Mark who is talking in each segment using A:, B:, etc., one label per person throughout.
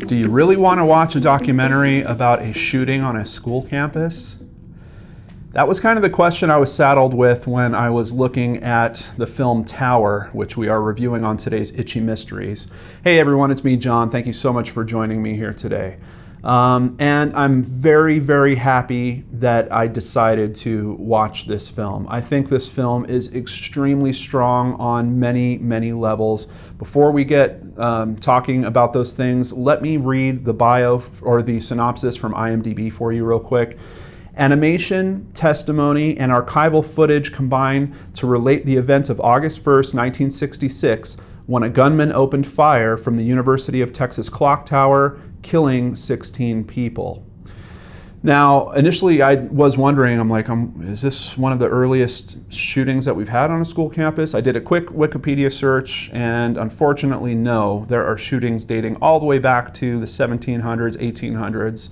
A: Do you really want to watch a documentary about a shooting on a school campus? That was kind of the question I was saddled with when I was looking at the film Tower, which we are reviewing on today's Itchy Mysteries. Hey everyone, it's me, John. Thank you so much for joining me here today. And I'm very, very happy that I decided to watch this film. I think this film is extremely strong on many, many levels. Before we get talking about those things, let me read the bio or the synopsis from IMDb for you real quick. Animation, testimony, and archival footage combine to relate the events of August 1st, 1966, when a gunman opened fire from the University of Texas clock tower, killing 16 people. Now, initially I was wondering, I'm like, is this one of the earliest shootings that we've had on a school campus? I did a quick Wikipedia search, and unfortunately, no. There are shootings dating all the way back to the 1700s, 1800s.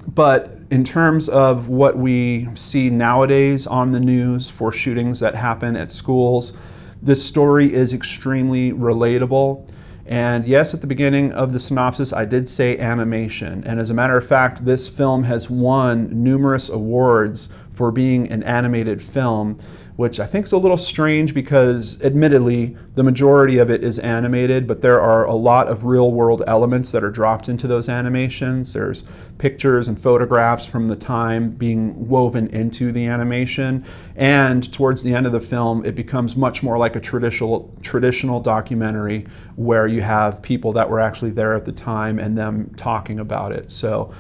A: But in terms of what we see nowadays on the news for shootings that happen at schools, this story is extremely relatable. And yes, at the beginning of the synopsis, I did say animation. And as a matter of fact, this film has won numerous awards for being an animated film, which I think is a little strange because admittedly, the majority of it is animated, but there are a lot of real world elements that are dropped into those animations. There's pictures and photographs from the time being woven into the animation. And towards the end of the film, it becomes much more like a traditional documentary where you have people that were actually there at the time and them talking about it. So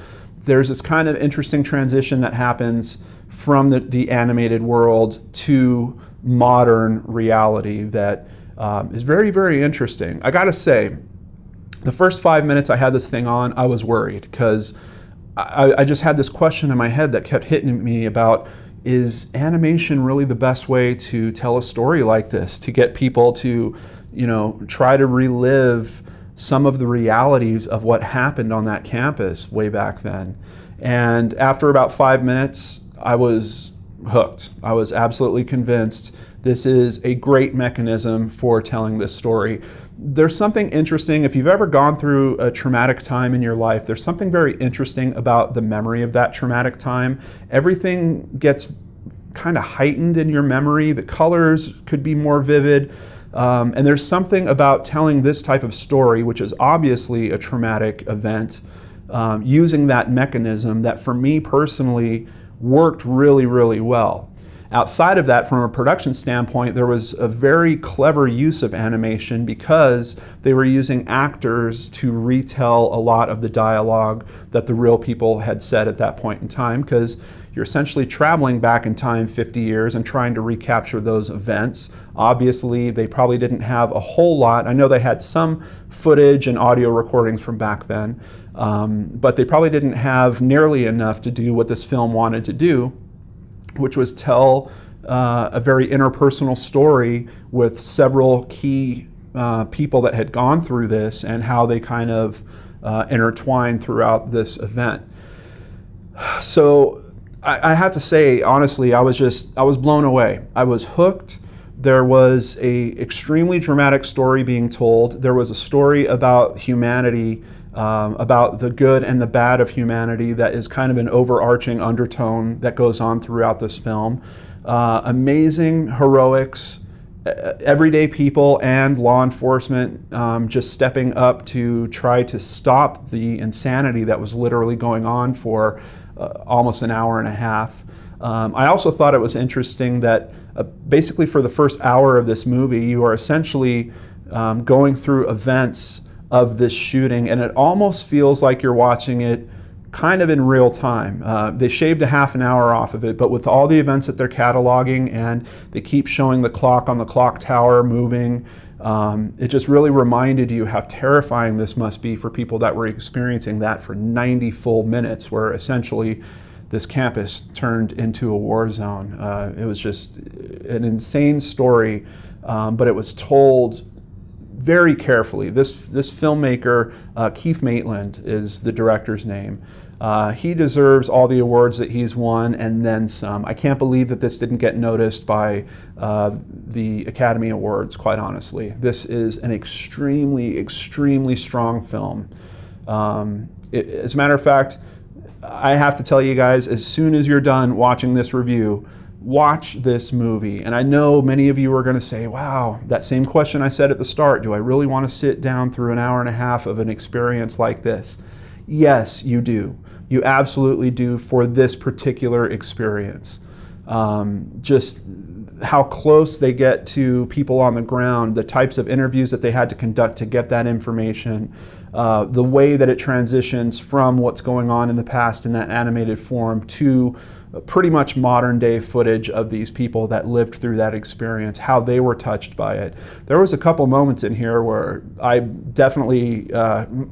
A: there's this kind of interesting transition that happens from the animated world to modern reality that is very, very interesting. I gotta say, the first 5 minutes I had this thing on, I was worried because I just had this question in my head that kept hitting me about, is animation really the best way to tell a story like this, to get people to, you know, try to relive some of the realities of what happened on that campus way back then? And after about 5 minutes, I was hooked. I was absolutely convinced this is a great mechanism for telling this story. There's something interesting, if you've ever gone through a traumatic time in your life, there's something very interesting about the memory of that traumatic time. Everything gets kind of heightened in your memory. The colors could be more vivid. And there's something about telling this type of story, which is obviously a traumatic event, using that mechanism that for me personally worked really, really well. Outside of that, from a production standpoint, there was a very clever use of animation because they were using actors to retell a lot of the dialogue that the real people had said at that point in time, because you're essentially traveling back in time 50 years and trying to recapture those events. Obviously, they probably didn't have a whole lot. I know they had some footage and audio recordings from back then, but they probably didn't have nearly enough to do what this film wanted to do, which was tell a very interpersonal story with several key people that had gone through this and how they kind of intertwined throughout this event. So I have to say, honestly, I was blown away. I was hooked. There was a extremely dramatic story being told. There was a story about humanity, about the good and the bad of humanity that is kind of an overarching undertone that goes on throughout this film. Amazing heroics, everyday people and law enforcement just stepping up to try to stop the insanity that was literally going on for almost an hour and a half. I also thought it was interesting that basically for the first hour of this movie, you are essentially going through events of this shooting, and it almost feels like you're watching it kind of in real time. They shaved a half an hour off of it, but with all the events that they're cataloging and they keep showing the clock on the clock tower moving, it just really reminded you how terrifying this must be for people that were experiencing that for 90 full minutes, where essentially this campus turned into a war zone. It was just an insane story, but it was told very carefully. This filmmaker, Keith Maitland is the director's name. He deserves all the awards that he's won and then some. I can't believe that this didn't get noticed by the Academy Awards, quite honestly. This is an extremely, extremely strong film. As a matter of fact, I have to tell you guys, as soon as you're done watching this review, watch this movie. And I know many of you are going to say, wow, that same question I said at the start, do I really want to sit down through an hour and a half of an experience like this? Yes, you do. You absolutely do for this particular experience. Just how close they get to people on the ground, the types of interviews that they had to conduct to get that information, the way that it transitions from what's going on in the past in that animated form to pretty much modern day footage of these people that lived through that experience, how they were touched by it. There was a couple moments in here where I definitely,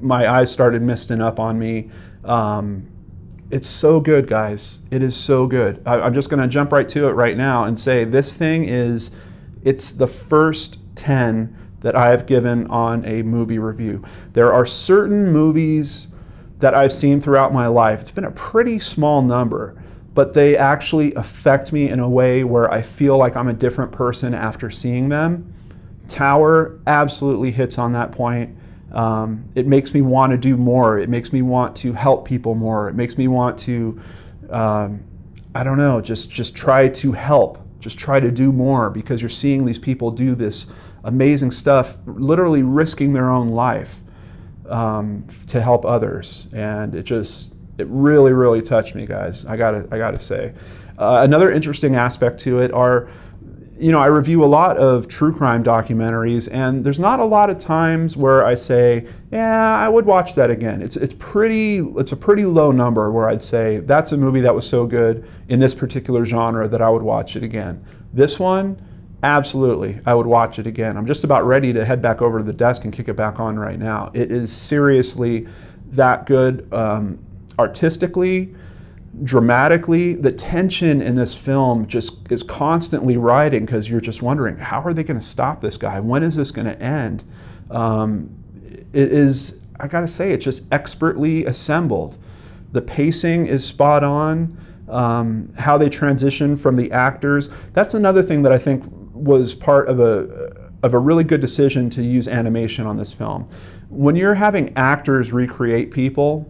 A: my eyes started misting up on me. It's so good, guys. It is so good. I'm just gonna jump right to it right now and say this thing it's the first 10 that I have given on a movie review. There are certain movies that I've seen throughout my life. It's been a pretty small number, but they actually affect me in a way where I feel like I'm a different person after seeing them. Tower absolutely hits on that point. It makes me want to do more. It makes me want to help people more. It makes me want to, I don't know, just try to help. Just try to do more because you're seeing these people do this amazing stuff, literally risking their own life to help others. And it really, really touched me, guys. I gotta say. Another interesting aspect to it are, I review a lot of true crime documentaries, and there's not a lot of times where I say, yeah, I would watch that again. It's a pretty low number where I'd say that's a movie that was so good in this particular genre that I would watch it again. This one, absolutely, I would watch it again. I'm just about ready to head back over to the desk and kick it back on right now. It is seriously that good, artistically, dramatically. The tension in this film just is constantly riding because you're just wondering, how are they going to stop this guy? When is this going to end? It is, I gotta say, it's just expertly assembled. The pacing is spot on. How they transition from the actors. That's another thing that I think was part of a really good decision to use animation on this film. When you're having actors recreate people,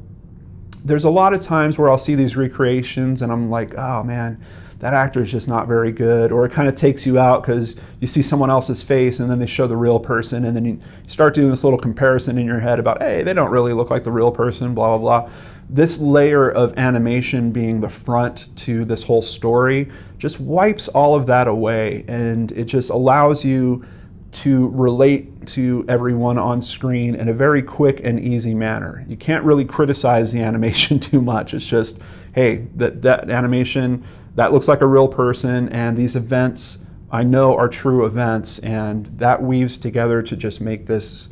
A: there's a lot of times where I'll see these recreations and I'm like, oh man, that actor is just not very good, or it kind of takes you out because you see someone else's face and then they show the real person, and then you start doing this little comparison in your head about, hey, they don't really look like the real person, blah, blah, blah. This layer of animation being the front to this whole story just wipes all of that away, and it just allows you to relate to everyone on screen in a very quick and easy manner. You can't really criticize the animation too much. It's just, hey, that animation, that looks like a real person, and these events I know are true events, and that weaves together to just make this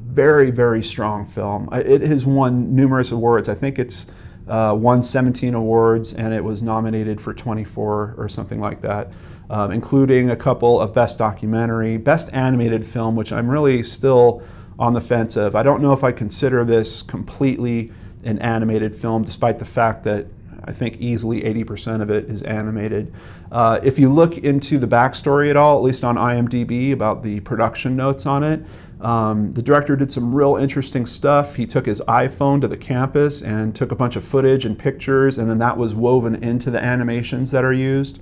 A: very, very strong film. It has won numerous awards. I think it's won 17 awards, and it was nominated for 24 or something like that. Including a couple of Best Documentary, Best Animated Film, which I'm really still on the fence of. I don't know if I consider this completely an animated film, despite the fact that I think easily 80% of it is animated. If you look into the backstory at all, at least on IMDB, about the production notes on it, the director did some real interesting stuff. He took his iPhone to the campus and took a bunch of footage and pictures, and then that was woven into the animations that are used.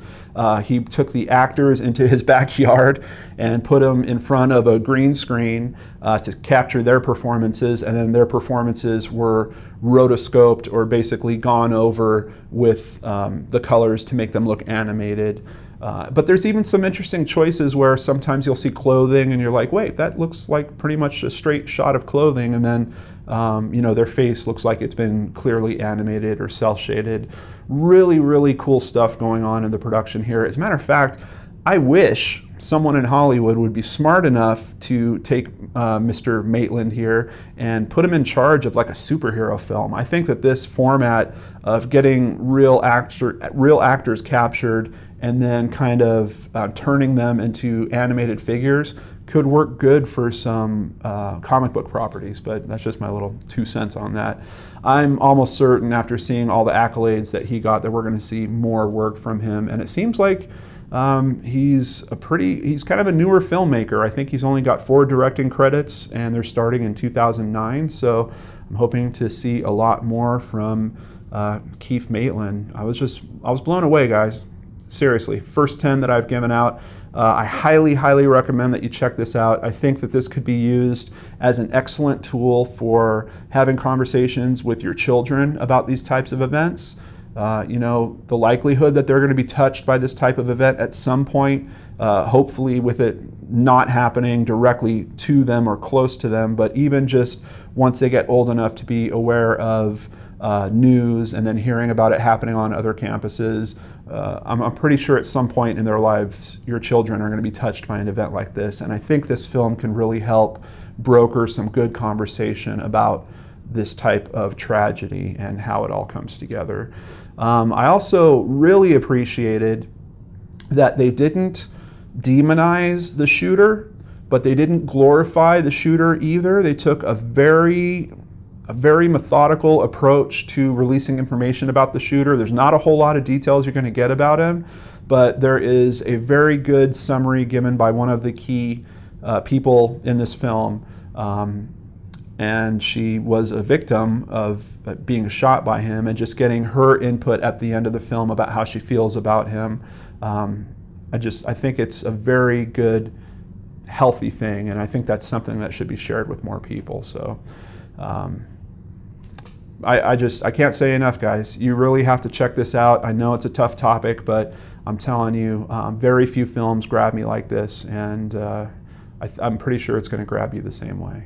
A: He took the actors into his backyard and put them in front of a green screen to capture their performances, and then their performances were rotoscoped or basically gone over with the colors to make them look animated. But there's even some interesting choices where sometimes you'll see clothing and you're like, wait, that looks like pretty much a straight shot of clothing, and then their face looks like it's been clearly animated or cel-shaded. Really, really cool stuff going on in the production here. As a matter of fact, I wish someone in Hollywood would be smart enough to take Mr. Maitland here and put him in charge of like a superhero film. I think that this format of getting real actors captured and then kind of turning them into animated figures could work good for some comic book properties, but that's just my little 2 cents on that. I'm almost certain after seeing all the accolades that he got that we're going to see more work from him, and it seems like He's kind of a newer filmmaker. I think he's only got 4 directing credits, and they're starting in 2009. So I'm hoping to see a lot more from Keith Maitland. I was blown away, guys. Seriously, first 10 that I've given out. I highly, highly recommend that you check this out. I think that this could be used as an excellent tool for having conversations with your children about these types of events. You know, the likelihood that they're going to be touched by this type of event at some point, hopefully with it not happening directly to them or close to them, but even just once they get old enough to be aware of news and then hearing about it happening on other campuses. I'm pretty sure at some point in their lives your children are going to be touched by an event like this, and I think this film can really help broker some good conversation about this type of tragedy and how it all comes together. I also really appreciated that they didn't demonize the shooter, but they didn't glorify the shooter either. They took a very methodical approach to releasing information about the shooter. There's not a whole lot of details you're going to get about him, but there is a very good summary given by one of the key people in this film. And she was a victim of being shot by him, and just getting her input at the end of the film about how she feels about him. I think it's a very good, healthy thing, and I think that's something that should be shared with more people. So I can't say enough, guys. You really have to check this out. I know it's a tough topic, but I'm telling you, very few films grab me like this, and I'm pretty sure it's going to grab you the same way.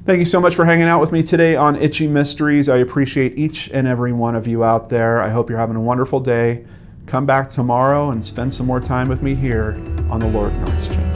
A: Thank you so much for hanging out with me today on Itchy Mysteries. I appreciate each and every one of you out there. I hope you're having a wonderful day. Come back tomorrow and spend some more time with me here on the Lord Norris Channel.